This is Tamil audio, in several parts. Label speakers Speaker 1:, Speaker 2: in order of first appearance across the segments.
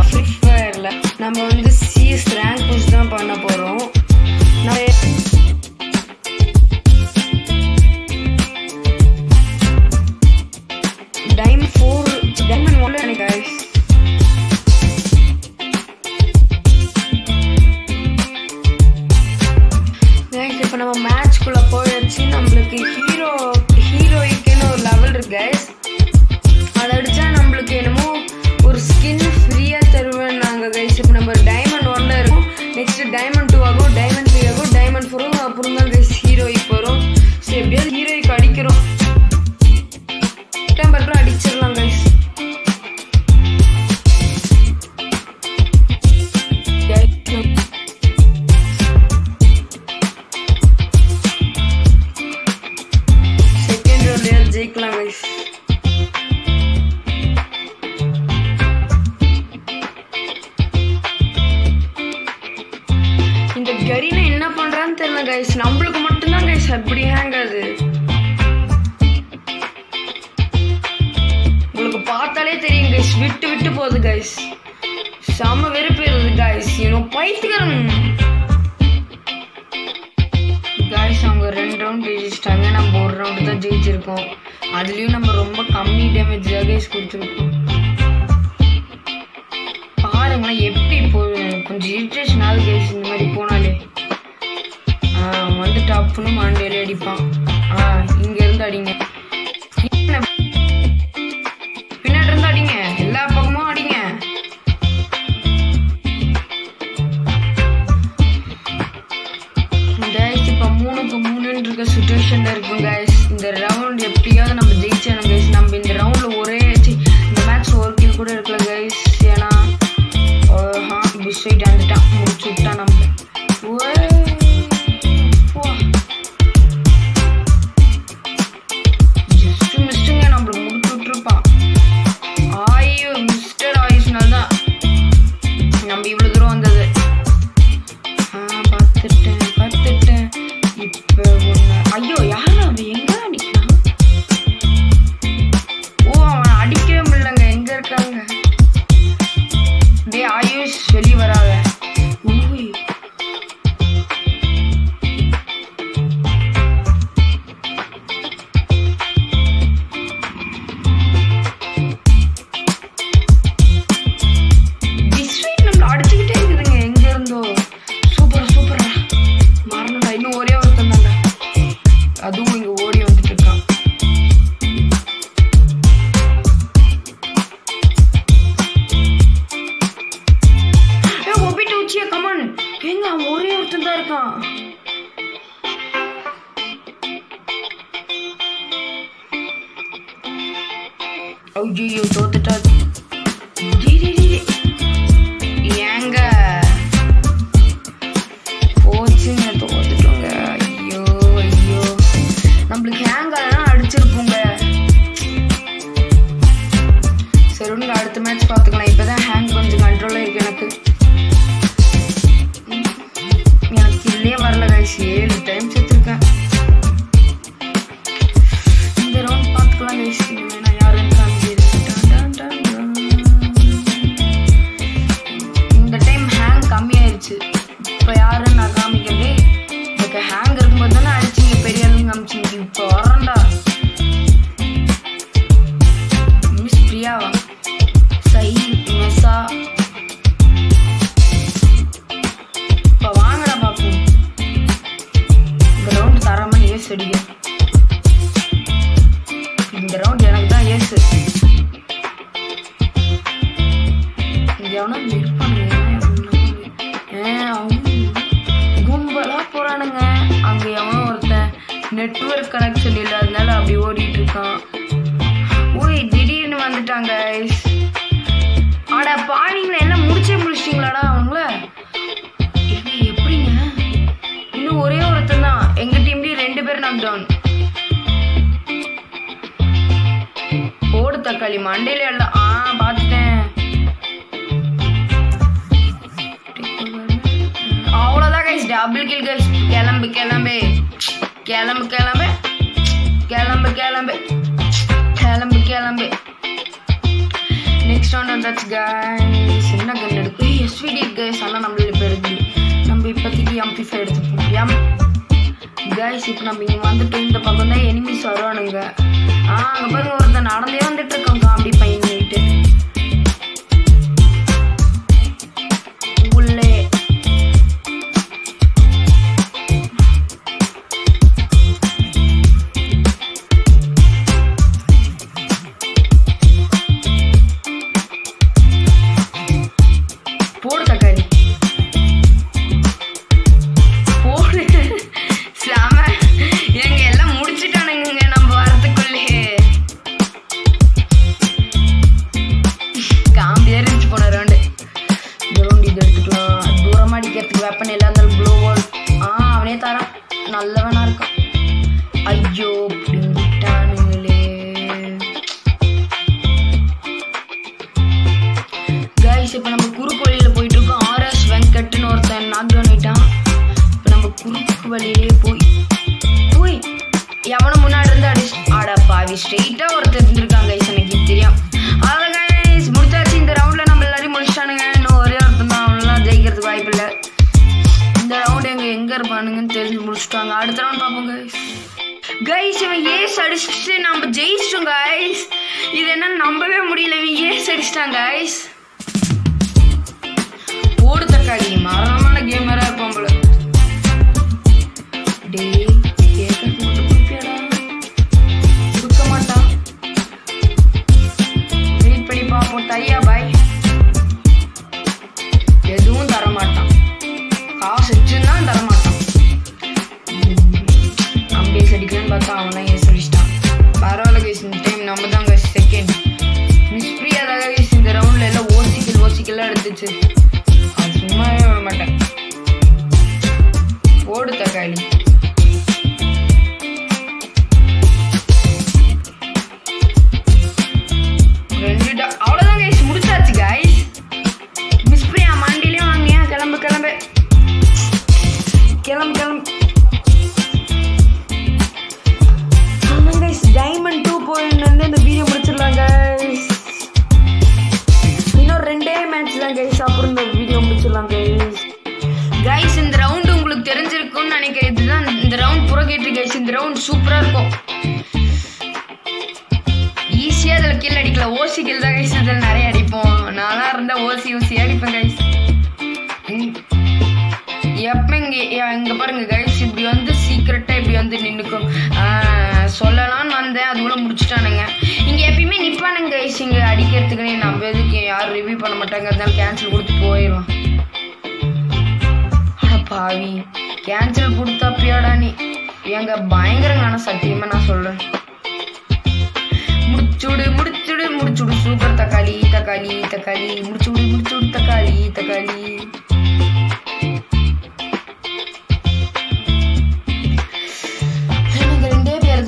Speaker 1: ஃப்ரீ ஃபயர்ல நம்ம வந்து சிஎஸ் ரேங்க் புஷ் தான் பண்ண போறோம். Diamond 1 guys. இப்போ நம்ம மேட்ச்குள்ள போயாச்சு. நம்மளுக்கு ஹீரோய்க்குன்னு ஒரு லெவல் இருக்கு கைஸ். அதை அடிச்சா நம்மளுக்கு என்னமோ ஒரு ஸ்கின் ஃப்ரீயா தருவேன்னாங்க கைஸ். இப்போ நம்ம டைமண்ட் 1ல இருக்கும், நெக்ஸ்ட் டைமண்ட் 2 ஆகும், டைமண்ட் 3 ஆகும், டைமண்ட் 4 ஆகும். அப்புறம் தான் கைஸ் ஹீரோய்க்கு வரும். ஸோ எப்படியாவது ஹீரோய்க்கு அடிக்கிறோம், பட்டும் அடிச்சிடலாம் கைஸ். செகண்ட் ரவுண்ட்ல ஜெயிக்கலாம் கைஸ். இந்த கரீனா என்ன பண்றான்னு தெரியல கைஸ். நம்மளுக்கு மட்டும்தான் கைஸ் அப்படி ஹேங் ஆகுது. உங்களுக்கு பார்த்தாலே தெரியும் கைஸ், விட்டு விட்டு போகுது கைஸ். செம வெறுப்பு இருந்தது கைஸ். பைத்தியக்காரன் கைஸ். அவங்க 2 ரவுண்ட் ஜெயிச்சிட்டாங்க, நம்ம 1 ரவுண்டு தான் ஜெயிச்சிருக்கோம். அதுலயும் நம்ம ரொம்ப கம்மி டேமேஜ் தான் கைஸ் கொடுத்துருக்கோம். பாருங்களேன் எப்படி கொஞ்சம் இரிட்டேஷன் ஆகுது கைஸ். இந்த மாதிரி போனாலே வந்து டப்புன்னு மண்டையில அடிப்பான். இங்க இருந்து அடிங்க, பின்னாடி இருந்து அடிங்க, எல்லா பக்கமும் அடிங்க. கைஸ் இப்போ 3க்கு 3 இருக்க சுச்சுவேஷன்ல இருக்கும் கைஸ். இந்த ரவுண்ட் எப்படியாவது நம்ம ஜெயிச்சணும் கைஸ். நம்ம இந்த ரவுண்ட்ல இந்த மேட்ச் ஒரு கில் கூட இருக்கல கைஸ். ஏன்னா பிஸ்வைட் வந்துட்டான், முடிச்சு விட்டான். நம்ம ஜஸ்ட் மிஸ்டுங்க, நம்மளுக்கு முடிச்சு விட்டுருப்பான். மிஸ்டர் ஆயுஷ்னால தான் நம்ம இவ்வளவு தூரம் வந்தது. பார்த்துட்டேன். இப்ப ஒண்ணு ஐயோ யாரும் அவன் எங்க அடிக்கலாம்? அவன் அடிக்கவே முடியலங்க. எங்க இருக்காங்க? டே ஆயுஷ் வெளியே வராத. அடிச்சுக்கிட்டே இருக்குதுங்க எங்க இருந்தோ. சூப்பரா மரணம். இன்னும் ஒரே ஒருத்தன் தாங்க, அதுவும் இங்க ஓடி வந்துட்டு இருக்கான். ஒப்பிட்டு உச்சியா கமான். எங்க ஒரே ஒருத்தன் தான் இருக்கான். ஐயோ தோத்துட்டா. ஏங்க போச்சுங்க, தோத்துட்டோங்க. ஐயோ நம்மளுக்கு ஹேங் ஆகலாம் அடிச்சிருப்போங்க. சரி ஒன்று அடுத்த மேட்ச் பார்த்துக்கலாம். இப்போதான் ஹேங் கொஞ்சம் கண்ட்ரோலாக இருக்கு எனக்கு. இல்லையே வரல கைஸ். 7 டைம் செத்துருக்கேன். இந்த ரவுண்ட் பார்த்துக்கலாம் கைஸ். நான் யாருன்னு இந்த டைம் ஹேங் கம்மியாயிருச்சு. இப்போ யாருன்னு நான் காமிக்கிறதே. எனக்கு ஹேங் இருக்கும்போது தானே அடிச்சிங்க, பெரிய ஆளுங்க காமிச்சிங்க. இப்போ வரண்டா மிஸ் பிரியாவா சஹீல் மெசா. இப்போ வாங்கடா பார்ப்போம். இந்த ரவுண்ட் தரமான ஏசு அடிக்க. இந்த ரவுண்ட் எனக்கு தான் ஏசு. இங்க எவனா இருப்பானுங்க, கும்பலா போறானுங்க. அங்க எவனோ ஒருத்தன் நெட்வொர்க் கனெக்ஷன் இல்லாதனால அப்படி ஓடிட்டு இருக்கான். திடீர்னு வந்துட்டாங்க. ஆடா பாவீங்களா, எல்லாம் முடிச்சிட்டீங்களாடா அவங்கள? எப்படிங்க? இன்னும் ஒரே ஒருத்தன் தான். எங்க டீம்லயும் 2 பேர் நாக் டவுன். ஓடு தக்காளி மண்டையில எல்லாம். பார்த்துட்டேன். அவ்வளோதான் கைஸ், டபுள் கில் கைஸ். கிளம்பு வந்தாச்சு கைஸ். என்ன கன் எடுக்கு எஸ்விடி கைஸ். ஆனால் நம்மள இப்போ எடுக்கு நம்ம இப்போதைக்கு MP5 எடுத்துப்போம் கைஸ். இப்போ நம்ம இங்கே வந்துட்டு இந்த பக்கம் தான் எனிமிஸ் வருவானுங்க. அங்கே பாருங்க ஒருத்தன் நடந்தே வந்துட்டு இருக்காங்க அப்படி பையன்ட்டு உள்ளே. போடு தக்காளி போடு. சாம எங்க எல்லாம் முடிச்சுட்டானுங்க நம்ம வரத்துக்குள்ளே. காம்பியா இருந்துச்சு போன ரவுண்டு. ரவுண்டு இது எடுத்துக்கலாம். தூரமாக அடிக்கிறதுக்கு வெப்பன் எல்லாம் இருந்தாலும் க்ளோவால். அவனே தரான். நல்லவனா இருக்கான். ஐயோ பிடிங்கிட்டானுங்களே கைஸ். இப்போ நம்ம குறுக்கு வழியில் போயிட்டு இருக்கோம். RS வெங்கட்னு ஒருத்தன் நாக் டவுன் ஆயிட்டான். இப்போ நம்ம குறுக்கு வழியிலே போய் எவனும் முன்னாடி இருந்து ஆட பாவி ஸ்ட்ரெயிட்டாக ஒருத்தர் இருந்திருக்காங்க கைஸ். எனக்கு தெரியும். அதான் கைஸ் முடிச்சாச்சு. இந்த ரவுண்டில் நம்ம எல்லாரையும் முடிச்சிட்டானுங்க. இன்னும் ஒரே ஒருத்தன் தான். அவனெல்லாம் ஜெயிக்கிறதுக்கு வாய்ப்பு இல்லை. இந்த ரவுண்டு எங்கே இருப்பானுங்கன்னு தெரிஞ்சு முடிச்சுட்டாங்க. அடுத்த ரவுண்ட் பார்ப்போம் கைஸ். கைஸ் இவன் ஏஸ் அடிச்சுட்டு நம்ம ஜெயிச்சிட்டோம் கைஸ். இது என்ன நம்பவே முடியல. இவன் ஏஸ் அடிச்சிட்டான் கைஸ். போடு தக்காளி. மரணமான கேமரா இருப்பான் போல. டே கேட்கறது மட்டும் குடிப்பியாடா. கொடுக்க மாட்டான். வெயிட் பண்ணி பார்ப்போம். தையா பாய். எதுவும் தரமாட்டான். காசு வச்சுன்னா தரமாட்டான். அப்படியே அடிக்கலான்னு பார்த்தா அவன் ஏஸ் அடிச்சிட்டான். பரவாயில்ல கைஸ். இந்த டைம் நம்ம தான் கைஸ் செகண்ட். மிஸ்பிரியா தான் கைஸ் இந்த ரவுண்டில் எல்லாம் ஓசிக்கெல்லாம் எடுத்துச்சு. அது சும்மாவே விட மாட்டேன். போடு தக்காளி. அவ்வளோதான் கைஸ் முடிச்சாச்சு கைஸ். மிஸ்பிரியா மாண்டிலையும் வாங்கியா. கிளம்பு கிளம்பு கிளம்பு கிளம்பு. டைமண்ட் 2 பாயிண்ட் வந்து இந்த வீடியோ முடிச்சிடலாம் கைஸ். இன்னும் 2 மேட்ச் தான் கைஸ். அப்புறம் இந்த வீடியோ முடிச்சிடலாம் கைஸ். கைஸ் இந்த ரவுண்டு உங்களுக்கு தெரிஞ்சிருக்கும்னு நினைக்கிறேன். இதுதான் இந்த ரவுண்ட் புறக்கேட்டு கைஸ். இந்த ரவுண்ட் சூப்பராக இருக்கும். ஈஸியாக அதில் கீழே அடிக்கலாம். ஓசி கீழ் தான் கைஸ். இதில் நிறைய அடிப்போம். நானாக இருந்தால் ஓசி அடிப்பேன் கைஸ். எப்போ இங்கே பாருங்க கைஸ். இப்படி வந்து சீக்கிரட்டாக இப்படி வந்து நின்றுக்கும். சொல்லலான்னு வந்தேன். அதுக்குள்ள முடிச்சுட்டானுங்க. இங்கே எப்பயுமே நிற்பானுங்க கைஸ். இங்கே அடிக்கிறதுக்குன்னே நம்ம எதுக்கு யாரும் ரிவ்யூ பண்ண மாட்டாங்க. அதனால கேன்சல் கொடுத்து போயிடலாம். பாவி கேன்சல் கொடுத்தப்பியாடா நீ. எங்க பயங்கரங்க. ஆனால் சத்தியமாக நான் சொல்கிறேன். முடிச்சுடு சூப்பர் தக்காளி முடிச்சுடு தக்காளி.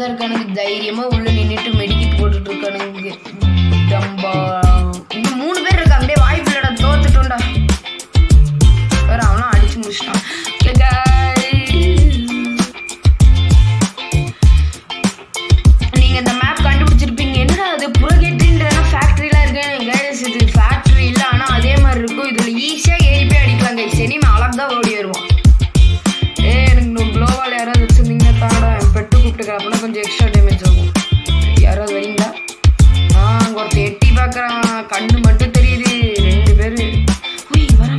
Speaker 1: இருக்கானுங்க. தைரியமா உள்ள நின்றுட்டு மெடிக்கிட்டு போட்டுட்டு இருக்கானுங்க. டம்பா இன்னும் 3 பேர் இருக்காங்க. வாய்ப்பு இல்லடா. தோத்துட்டோம்டா. வேற அவனும் அடிச்சு முடிச்சிட்டான். நீங்க இந்த மேப் கண்டுபிடிச்சிருப்பீங்க. என்னடா அது புறகேட்டுன்ற ஃபேக்டரிலாம் இருக்கு கைஸ். இது ஃபேக்டரி இல்லை. ஆனால் அதே மாதிரி இருக்கும். இதுல ஈஸியாக ஏறி போய் அடிக்கலாம் கைஸ். இனிமே அழகா ஓடி வருவான். எனக்கு க்ளோவால் யாராவது வச்சிருந்தீங்கன்னா தாடா. பெட்டு கூப்பிட்டுக்கிறேன். அப்படின்னா கொஞ்சம் எக்ஸ்ட்ரா டேமேஜ் ஆகும். யாராவது வரீங்களா? அங்கே ஒருத்தர் எட்டி பார்க்குறான். கண்ணு மட்டும் தெரியுது. 2 பேர் வர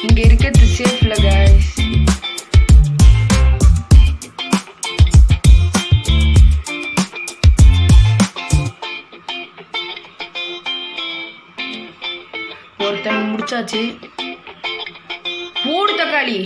Speaker 1: இங்கே இருக்கிறது சேஃப்ல கைஸ். ஒருத்தன் முடிச்சாச்சு. போடு தக்காளி.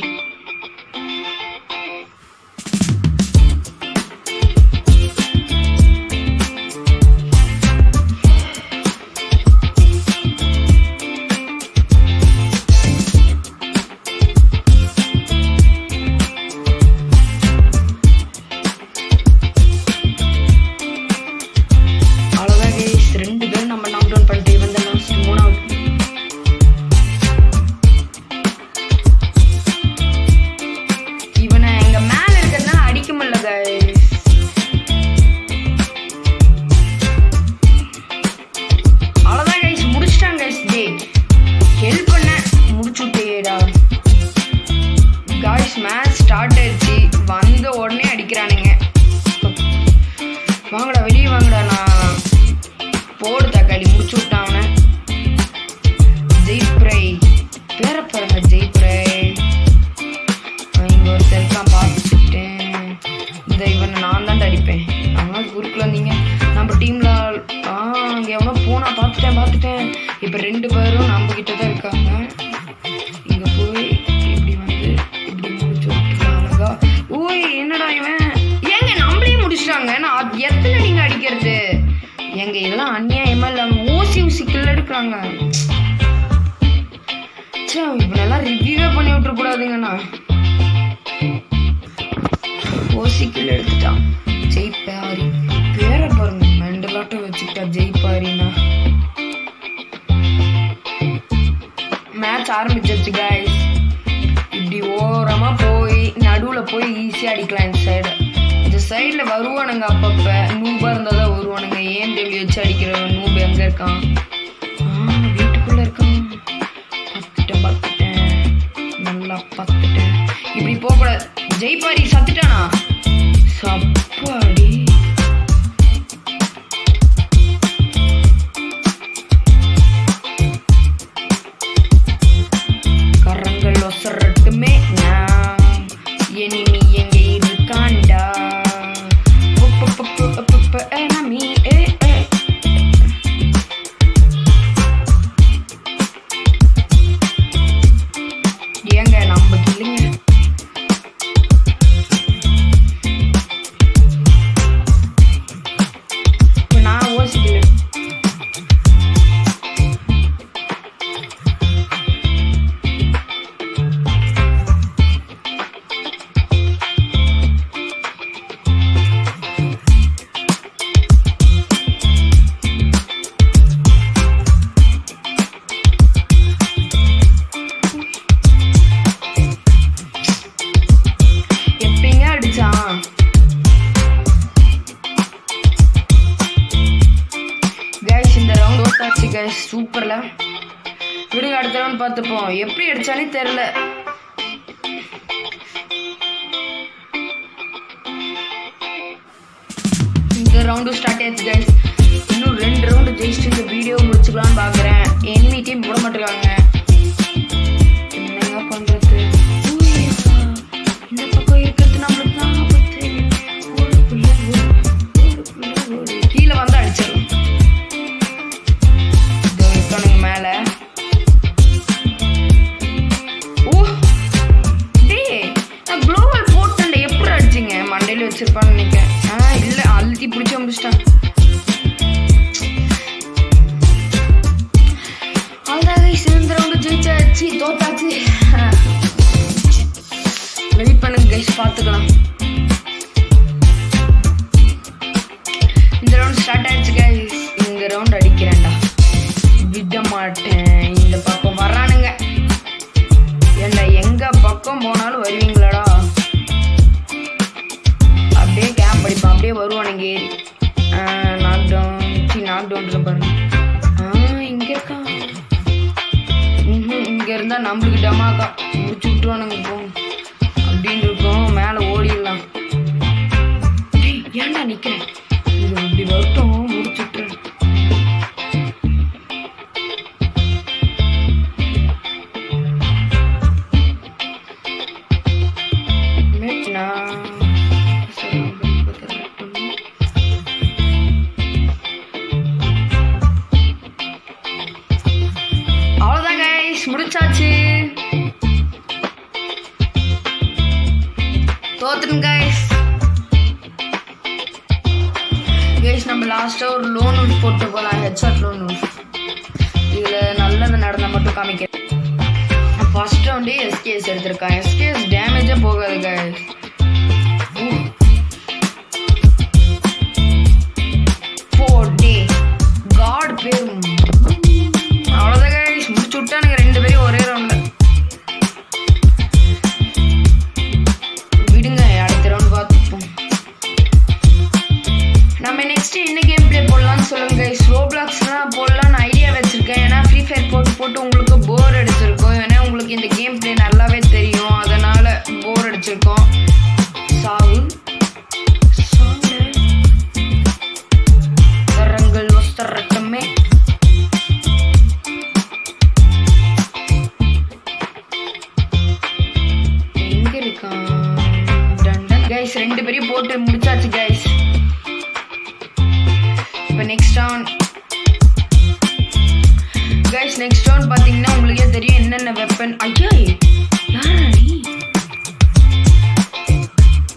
Speaker 1: பேரும் நம்ம கிட்ட தான் இருக்காங்க. இங்க போய் இப்படி வந்து இப்படி முடிச்சு விட்டுருக்காங்க. ஓய் என்னடா இவன் ஏங்க நம்மளே முடிச்சிட்டாங்க. நான் எத்தனை நீங்க அடிக்கிறது எங்க இதெல்லாம் அநியாயமா இல்லாம ஊசி கில் எடுக்கிறாங்க. இவனெல்லாம் ரிவ்யூவே பண்ணி விட்டுறக்கூடாதுங்கண்ணா. ஓசி கில் எடுத்துட்டான். ஜெய்பாரி பேரை பாருங்க, மெண்டலாட்டம் வச்சுக்கிட்டா ஜெய்பாரினா. மேட்ச் ஆரம்பிச்சிருச்சு கைஸ். இப்படி ஓரமா போய் நடுவுல போய் ஈஸியா அடிக்கலாம். இந்த சைடுல வருவானுங்க. அப்பப்ப நூபா இருந்தா தான் வருவானுங்க. ஏஎம்டபிள்யூ வச்சு அடிக்கிறவன் நூப் எங்க இருக்கான்? வீட்டுக்குள்ள இருக்கான். பார்த்துட்டேன் நல்லா பார்த்துட்டேன். இப்படி போகக்கூடாது. ஜெய்பாரி சத்துட்டானா? சப்பாடி கரங்கள் ஒசரட்டுமே. எனிமி எங்க இருக்காண்டா? enemy ஏங்க நம்ம கில்லுங்க. நான் ஓசிக்கல. சூப்பர்ல விடுங்க. அடுத்த ரவுண்ட் பார்த்துப்போம். எப்படி அடிச்சானே தெரியல. இந்த ரவுண்டும் ஸ்டார்ட் ஆயிடுச்சு கைஸ். இன்னும் 2 ரவுண்டு ஜெயிச்சுட்டு இந்த வீடியோ முடிச்சுக்கலான்னு பார்க்குறேன். எனிமி டீம் போட மாட்டேங்காங்க. என்னங்க பண்றது? இந்த பக்கம் இருக்கிறது நம்மளுக்கு தான் கீழே வந்து அடிச்சிடலாம். மேல நான் குளோபல் போட்டேன். எப்படி அடிச்சிங்க? மண்டையில வச்சிருப்பான்னு நினைக்கிறேன். இல்ல அழுத்தி பிடிச்சி முடிச்சிட்டான். அவ்வளோதான் சிறந்த ரவுண்டு ஜெயிச்சாச்சு. தோத்தாச்சு. வெயிட் பண்ணுங்க கைஸ், பார்த்துக்கலாம். இந்த ரவுண்ட் ஸ்டார்ட் ஆயிடுச்சு கைஸ். இந்த ரவுண்ட் அடிக்கிறேன்டா, விட மாட்டேன். இந்த பக்கம் வர்றானுங்க. ஏண்டா எங்க பக்கம் போனாலும் வருவீங்களாடா? அப்படியே கேம்ப் அடிப்பான். அப்படியே வருவானுங்க ஏறி. நாக் டவுன் பாருங்க. இங்க இருக்கான். இங்க இருந்தா நம்மளுக்கு டமாக்கா முடிச்சு விட்டுருவானுங்க. போகும் அப்படின்னு இருக்கும். மேல ஓடிடலாம். ஏன்டா நிக்கிறேன்? இது இப்படி வரட்டும், முடிச்சு விட்டுறேன். அவ்வளோதான் கைஸ், முடிச்சாச்சு. தோத்துருங்க கைஸ். நம்ம லாஸ்டா ஒரு லோன் உல்ஃப் போட்டு போகலாம். Headshot lone wolf. இதுல நல்லது நடந்தா மட்டும் காமிக்கிறேன். ஃபர்ஸ்ட் ரவுண்டே எஸ்கேஎஸ் எடுத்திருக்கான். எஸ்கேஎஸ் டேமேஜே போகாது கைஸ். காட் பேரும் அவ்வளோதான் கைஸ், முடிச்சு விட்டானுங்க 2 பேரையும் ஒரே ரவுண்ட்ல. விடுங்க, அடுத்த ரவுண்ட் பார்த்துப்போம். நம்ம நெக்ஸ்ட் என்ன கேம் பிளே போடலாம்னு சொல்லுங்க கைஸ். ரோப்ளாக்ஸ்லாம் போடலான்னு ஐடியா வச்சிருக்கேன். ஏன்னா ஃப்ரீ ஃபயர் போட்டு உங்களுக்கு போர் அடிச்சிருக்கும். ஏன்னா உங்களுக்கு இந்த கேம் பிளே நல்லாவே தெரியும். அதனால போர் அடிச்சிருக்கோம். சாவு கரங்கள் ஒசரட்டுமே. எங்க இருக்கான் கைஸ்? 2 பேரையும் போட்டு முடிச்சாச்சு கைஸ். இப்போ next round guys. Next round clone பார்த்தீங்கன்னா உங்களுக்கே தெரியும் என்னென்ன வெப்பன். ஐயா யாரா நீ?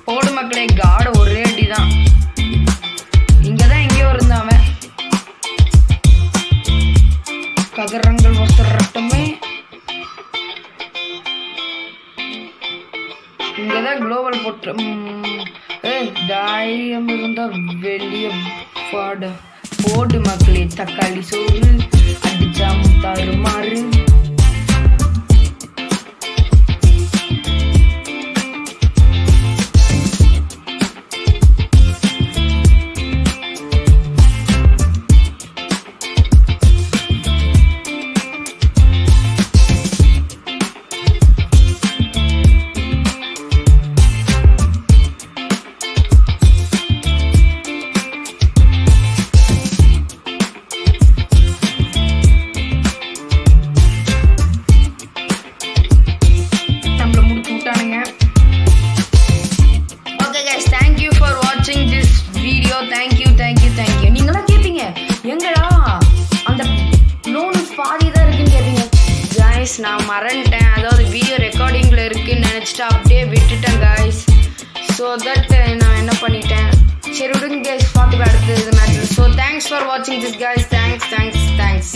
Speaker 1: போடு மக்களே, காட ஒரே அடி தான். இங்கதான் எங்கேயோ இருந்தான் அவன். கதிரங்கள் வஸ்திரட்டமே. இங்கதான் குளோபல் போட்டு தைரியம் இருந்தா வெளிய பாட. போடு மக்களே, தக்காளி சோறு அடிச்சா முத்தாறு மாறு. நான் மறந்துட்டேன், அதாவது வீடியோ ரெக்கார்டிங்கில் இருக்குன்னு நினச்சிட்டு அப்படியே விட்டுட்டேன் காய்ஸ். ஸோ தட் நான் என்ன பண்ணிட்டேன், சரி விடுங்க கேஸ், பார்த்துக்க அடுத்தது மேட்ச். ஸோ தேங்க்ஸ் ஃபார் வாட்சிங் திஸ் காய்ஸ். தேங்க்ஸ்.